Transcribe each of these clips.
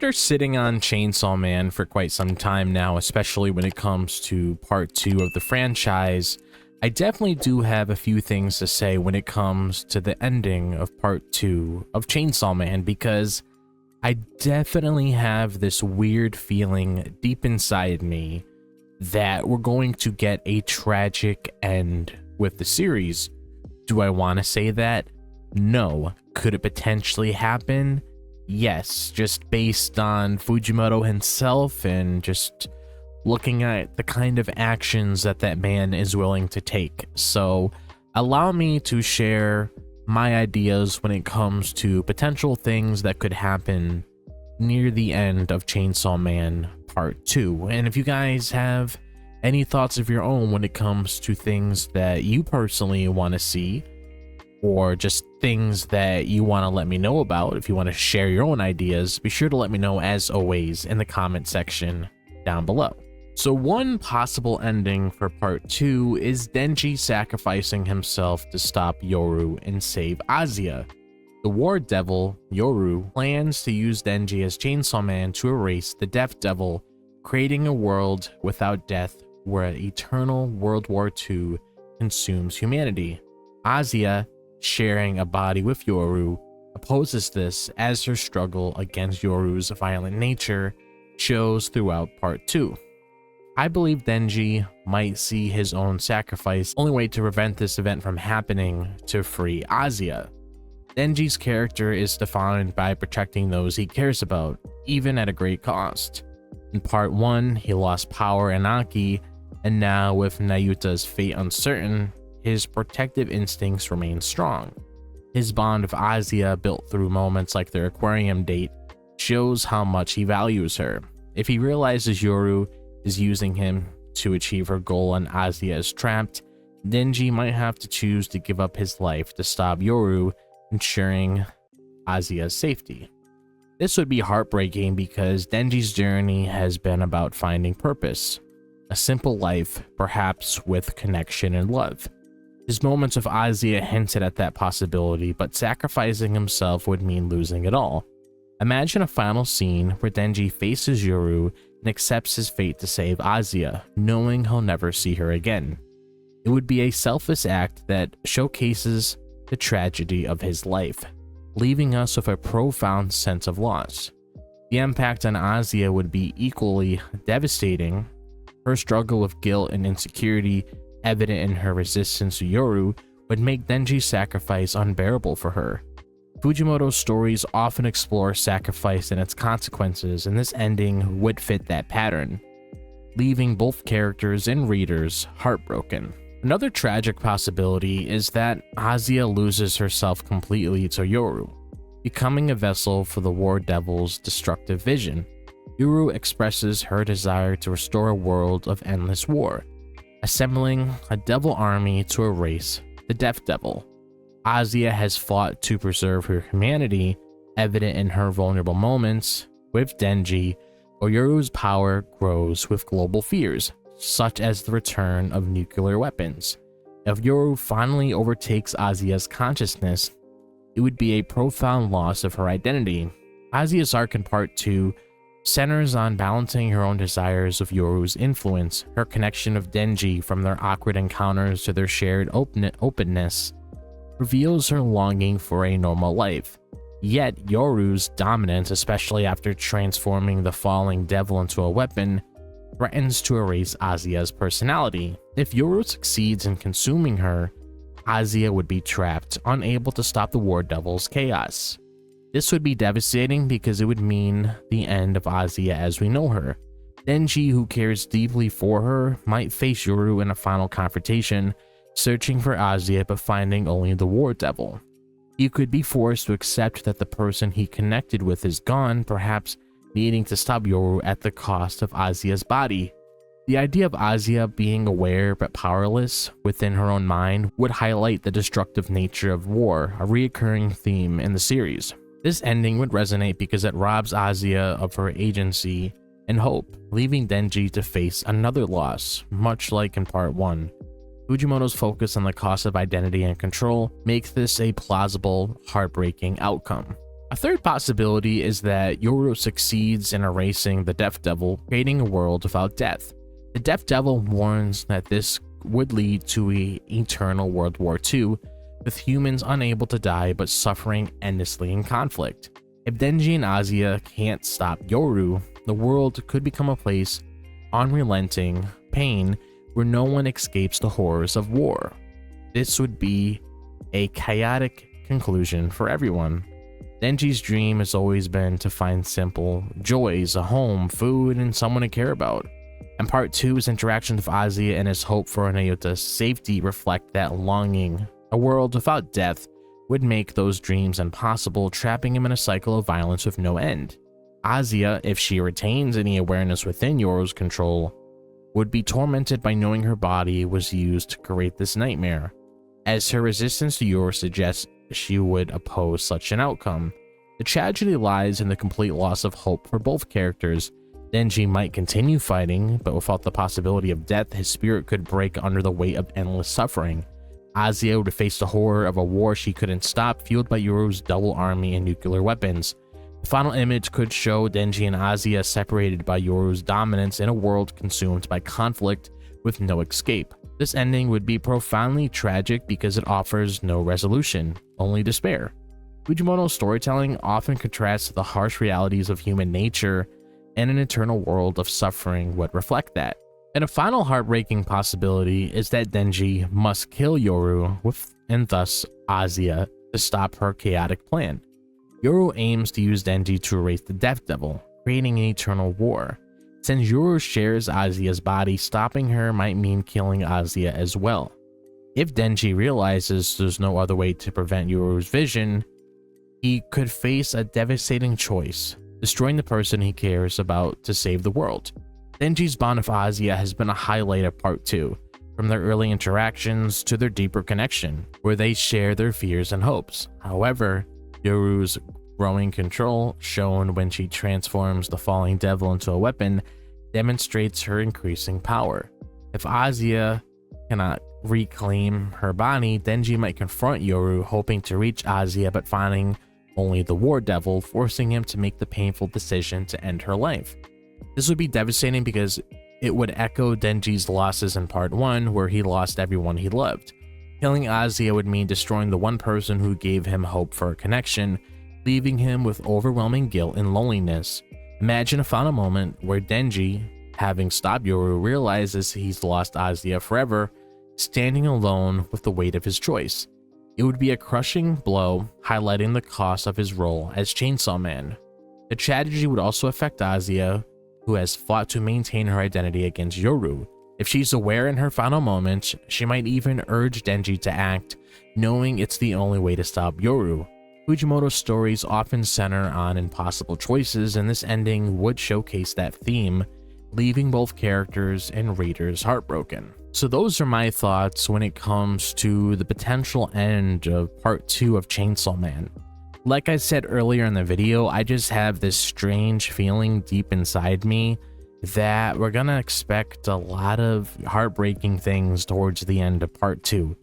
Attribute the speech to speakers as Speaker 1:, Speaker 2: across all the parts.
Speaker 1: After sitting on Chainsaw Man for quite some time now, especially when it comes to part 2 of the franchise, I definitely do have a few things to say when it comes to the ending of part 2 of Chainsaw Man, because I definitely have this weird feeling deep inside me that we're going to get a tragic end with the series. Do I want to say that? No. Could it potentially happen? Yes, just based on Fujimoto himself and just looking at the kind of actions that that man is willing to take. So allow me to share my ideas when it comes to potential things that could happen near the end of Chainsaw Man Part 2. And if you guys have any thoughts of your own when it comes to things that you personally want to see, or just things that you want to let me know about, if you want to share your own ideas, be sure to let me know as always in the comment section down below. So one possible ending for part 2 is Denji sacrificing himself to stop Yoru and save Azia. The war devil, Yoru, plans to use Denji as Chainsaw Man to erase the Death Devil, creating a world without death where an eternal World War II consumes humanity. Azia, sharing a body with Yoru, opposes this as her struggle against Yoru's violent nature shows throughout part 2. I believe Denji might see his own sacrifice only way to prevent this event from happening to free Azia. Denji's character is defined by protecting those he cares about, even at a great cost. In part 1, he lost power and Aki, and now with Nayuta's fate uncertain, his protective instincts remain strong. His bond with Azia, built through moments like their aquarium date, shows how much he values her. If he realizes Yoru is using him to achieve her goal and Azia is trapped, Denji might have to choose to give up his life to stop Yoru, ensuring Azia's safety. This would be heartbreaking because Denji's journey has been about finding purpose, a simple life, perhaps with connection and love. His moments with Azia hinted at that possibility, but sacrificing himself would mean losing it all. Imagine a final scene where Denji faces Yoru and accepts his fate to save Azia, knowing he'll never see her again. It would be a selfless act that showcases the tragedy of his life, leaving us with a profound sense of loss. The impact on Azia would be equally devastating. Her struggle with guilt and insecurity, evident in her resistance to Yoru, would make Denji's sacrifice unbearable for her. Fujimoto's stories often explore sacrifice and its consequences, and this ending would fit that pattern, leaving both characters and readers heartbroken. Another tragic possibility is that Azia loses herself completely to Yoru, becoming a vessel for the War Devil's destructive vision. Yoru expresses her desire to restore a world of endless war, assembling a devil army to erase the Death Devil. Azia has fought to preserve her humanity, evident in her vulnerable moments with Denji, but Yoru's power grows with global fears, such as the return of nuclear weapons. If Yoru finally overtakes Azia's consciousness, it would be a profound loss of her identity. Azia's arc in part 2 centers on balancing her own desires with Yoru's influence. Her connection with Denji, from their awkward encounters to their shared openness, reveals her longing for a normal life. Yet Yoru's dominance, especially after transforming the falling devil into a weapon, threatens to erase Azia's personality. If Yoru succeeds in consuming her, Azia would be trapped, unable to stop the War Devil's chaos. This would be devastating because it would mean the end of Azia as we know her. Denji, who cares deeply for her, might face Yoru in a final confrontation, searching for Azia but finding only the War Devil. He could be forced to accept that the person he connected with is gone, perhaps needing to stop Yoru at the cost of Azia's body. The idea of Azia being aware but powerless within her own mind would highlight the destructive nature of war, a recurring theme in the series. This ending would resonate because it robs Azia of her agency and hope, leaving Denji to face another loss, much like in part 1. Fujimoto's focus on the cost of identity and control makes this a plausible, heartbreaking outcome. A third possibility is that Yoru succeeds in erasing the Death Devil, creating a world without death. The Death Devil warns that this would lead to an eternal World War II, with humans unable to die but suffering endlessly in conflict. If Denji and Azia can't stop Yoru, the world could become a place unrelenting pain where no one escapes the horrors of war. This would be a chaotic conclusion for everyone. Denji's dream has always been to find simple joys, a home, food, and someone to care about. And part 2, his interaction with Azia and his hope for Naota's safety reflect that longing. A world without death would make those dreams impossible, trapping him in a cycle of violence with no end. Azia, if she retains any awareness within Yoru's control, would be tormented by knowing her body was used to create this nightmare. As her resistance to Yoru suggests, she would oppose such an outcome. The tragedy lies in the complete loss of hope for both characters. Denji might continue fighting, but without the possibility of death, his spirit could break under the weight of endless suffering. Azia would face the horror of a war she couldn't stop, fueled by Yoru's double army and nuclear weapons. The final image could show Denji and Azia separated by Yoru's dominance in a world consumed by conflict with no escape. This ending would be profoundly tragic because it offers no resolution, only despair. Fujimoto's storytelling often contrasts the harsh realities of human nature, and an eternal world of suffering would reflect that. And a final heartbreaking possibility is that Denji must kill Yoru and thus Azia to stop her chaotic plan. Yoru aims to use Denji to erase the Death Devil, creating an eternal war. Since Yoru shares Azia's body, stopping her might mean killing Azia as well. If Denji realizes there's no other way to prevent Yoru's vision, he could face a devastating choice, destroying the person he cares about to save the world. Denji's bond with Azia has been a highlight of part 2, from their early interactions to their deeper connection, where they share their fears and hopes. However, Yoru's growing control, shown when she transforms the falling devil into a weapon, demonstrates her increasing power. If Azia cannot reclaim her body, Denji might confront Yoru, hoping to reach Azia but finding only the war devil, forcing him to make the painful decision to end her life. This would be devastating because it would echo Denji's losses in part 1, where he lost everyone he loved. Killing Azia would mean destroying the one person who gave him hope for a connection, leaving him with overwhelming guilt and loneliness. Imagine a final moment where Denji, having stopped Yoru, realizes he's lost Azia forever, standing alone with the weight of his choice. It would be a crushing blow, highlighting the cost of his role as Chainsaw Man. The tragedy would also affect Azia, who has fought to maintain her identity against Yoru. If she's aware in her final moments, she might even urge Denji to act, knowing it's the only way to stop Yoru. Fujimoto's stories often center on impossible choices, and this ending would showcase that theme, leaving both characters and readers heartbroken. So those are my thoughts when it comes to the potential end of part 2 of Chainsaw Man. Like I said earlier in the video, I just have this strange feeling deep inside me that we're gonna expect a lot of heartbreaking things towards the end of part 2.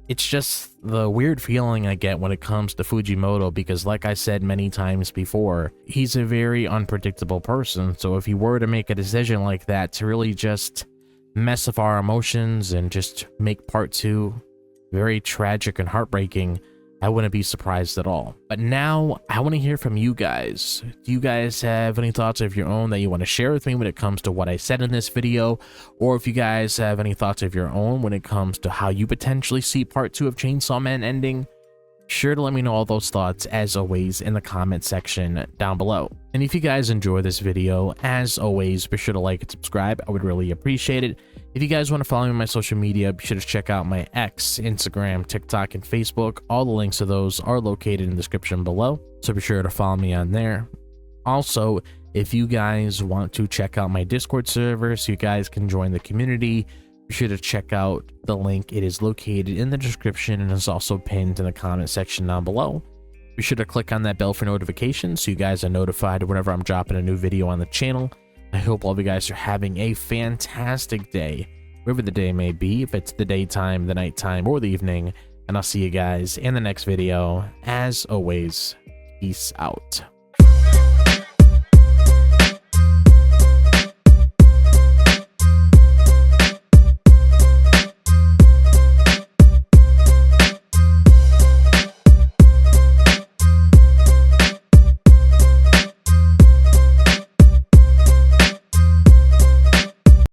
Speaker 1: It's just the weird feeling I get when it comes to Fujimoto because, like I said many times before, he's a very unpredictable person. So if he were to make a decision like that to really just mess with our emotions and just make part 2 very tragic and heartbreaking, I wouldn't be surprised at all. But now I want to hear from you guys. Do you guys have any thoughts of your own that you want to share with me when it comes to what I said in this video? Or if you guys have any thoughts of your own when it comes to how you potentially see part 2 of Chainsaw Man ending? Sure to let me know all those thoughts, as always, in the comment section down below. And if you guys enjoy this video, as always, be sure to like and subscribe. I would really appreciate it. If you guys want to follow me on my social media, be sure to check out my X, Instagram, TikTok, and Facebook. All the links to those are located in the description below, so be sure to follow me on there. Also, if you guys want to check out my Discord server so you guys can join the community, be sure to check out the link. It is located in the description and is also pinned in the comment section down below. Be sure to click on that bell for notifications so you guys are notified whenever I'm dropping a new video on the channel. I hope all of you guys are having a fantastic day, wherever the day may be, if it's the daytime, the nighttime, or the evening, and I'll see you guys in the next video. As always, peace. Peace out.